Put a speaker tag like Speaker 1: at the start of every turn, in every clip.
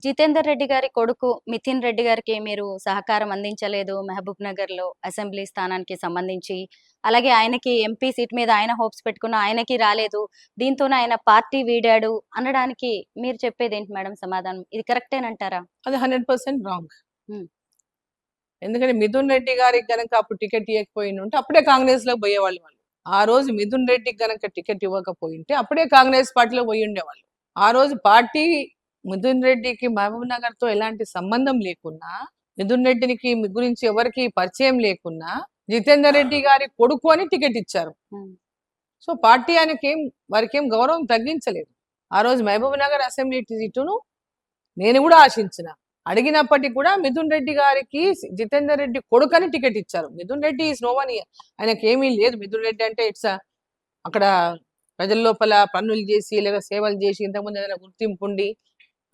Speaker 1: జితేందర్ రెడ్డి గారి కొడుకు మిథున్ రెడ్డి గారికి మీరు సహకారం అందించలేదు మహబూబ్ నగర్‌లో అసెంబ్లీ స్థానానికి సంబంధించి. అలాగే ఆయనకి ఎంపీ సీట్ మీద ఆయన హోప్స్ పెట్టుకున్న ఆయనకి రాలేదు. దీంతోనే ఆయన పార్టీ వీడాడు అనడానికి మీరు చెప్పేదేంటి మేడం సమాధానం? ఇది కరెక్టేనంటారా?
Speaker 2: అది 100% రాంగ్.
Speaker 1: హ్మ్.
Speaker 2: ఎందుకంటే మిథున్ రెడ్డి గారికి గనక అప్పుడు టికెట్ ఇవ్వకపోయింటే అప్పుడే కాంగ్రెస్‌లోకి పోయేవాళ్ళు వాళ్ళు. ఆ రోజు మిథున్ రెడ్డికి గనక టికెట్ ఇవ్వకపోయింటే అప్పుడే కాంగ్రెస్ పార్టీలో పోయి ఉండేవాళ్ళు. ఆ రోజు పార్టీ మిథున్ రెడ్డికి మహబూబ్ నగర్‌తో ఎలాంటి సంబంధం లేకున్నా, మిథున్ రెడ్డికి గురించి ఎవరికీ పరిచయం లేకున్నా, జితేందర్ రెడ్డి గారి కొడుకు అని టికెట్ ఇచ్చారు.
Speaker 1: హ్మ్.
Speaker 2: సో పార్టీ వారికేం గౌరవం తగ్గించలేదు. ఆ రోజు మహబూబ్ నగర్ అసెంబ్లీ సీటును నేను కూడా ఆశించిన. అడిగినప్పటికీ కూడా మిథున్ రెడ్డి గారికి జితేందర్ రెడ్డి కొడుకని టికెట్ ఇచ్చారు. Mithun Reddy is no one. ఆయనకేమీ లేదు. మిథున్ రెడ్డి అంటే అక్కడ ప్రజల లోపల పనులు చేసి లేదా సేవలు చేసి ఇంతకుముందు ఏదైనా గుర్తింపు ఉండి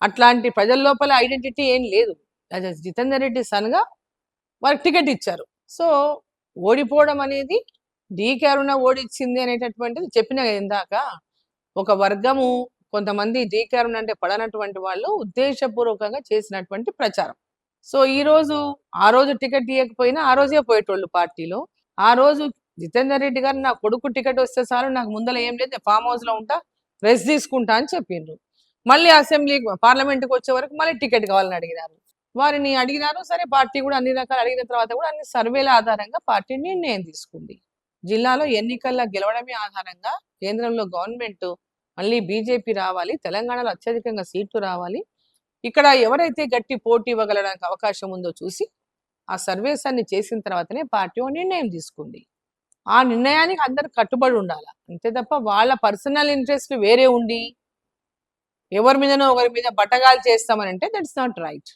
Speaker 2: అట్లాంటి ప్రజల లోపల ఐడెంటిటీ ఏం లేదు. జితేందర్ రెడ్డి సన్గా వారికి టికెట్ ఇచ్చారు. సో ఓడిపోవడం అనేది డీకే అరుణ ఓడిచ్చింది అనేటటువంటిది చెప్పిన ఇందాక. ఒక వర్గము కొంతమంది డీకే అరుణ అంటే పడనటువంటి వాళ్ళు ఉద్దేశపూర్వకంగా చేసినటువంటి ప్రచారం. సో ఆ రోజు టికెట్ ఇవ్వకపోయినా ఆ రోజే పోయేటోళ్ళు పార్టీలో. ఆ రోజు జితేందర్ రెడ్డి గారు నా కొడుకు టికెట్ వస్తే చాలు, నాకు ముందర ఏం లేదు, ఫామ్ హౌస్ లో ఉంటా, రెస్ట్ తీసుకుంటా అని చెప్పిండ్రు. మళ్ళీ పార్లమెంట్కి వచ్చే వరకు మళ్ళీ టికెట్ కావాలని అడిగినారు. వారిని అడిగినారు. సరే, పార్టీ కూడా అన్ని రకాలు అడిగిన తర్వాత కూడా అన్ని సర్వేల ఆధారంగా పార్టీ నిర్ణయం తీసుకుంది. జిల్లాలో ఎన్నికల్లో గెలవడమే ఆధారంగా కేంద్రంలో గవర్నమెంట్ మళ్ళీ బీజేపీ రావాలి, తెలంగాణలో అత్యధికంగా సీట్లు రావాలి, ఇక్కడ ఎవరైతే గట్టి పోటీ ఇవ్వగలడానికి అవకాశం ఉందో చూసి ఆ సర్వేస్ అన్ని చేసిన తర్వాతనే పార్టీ నిర్ణయం తీసుకుంది. ఆ నిర్ణయానికి అందరు కట్టుబడి ఉండాలి. అంతే తప్ప వాళ్ళ పర్సనల్ ఇంట్రెస్ట్ వేరే ఉండి ఎవరి మీదనో ఒకరి మీద బట్టగాలు చేస్తామని అంటే దట్స్ నాట్ రైట్.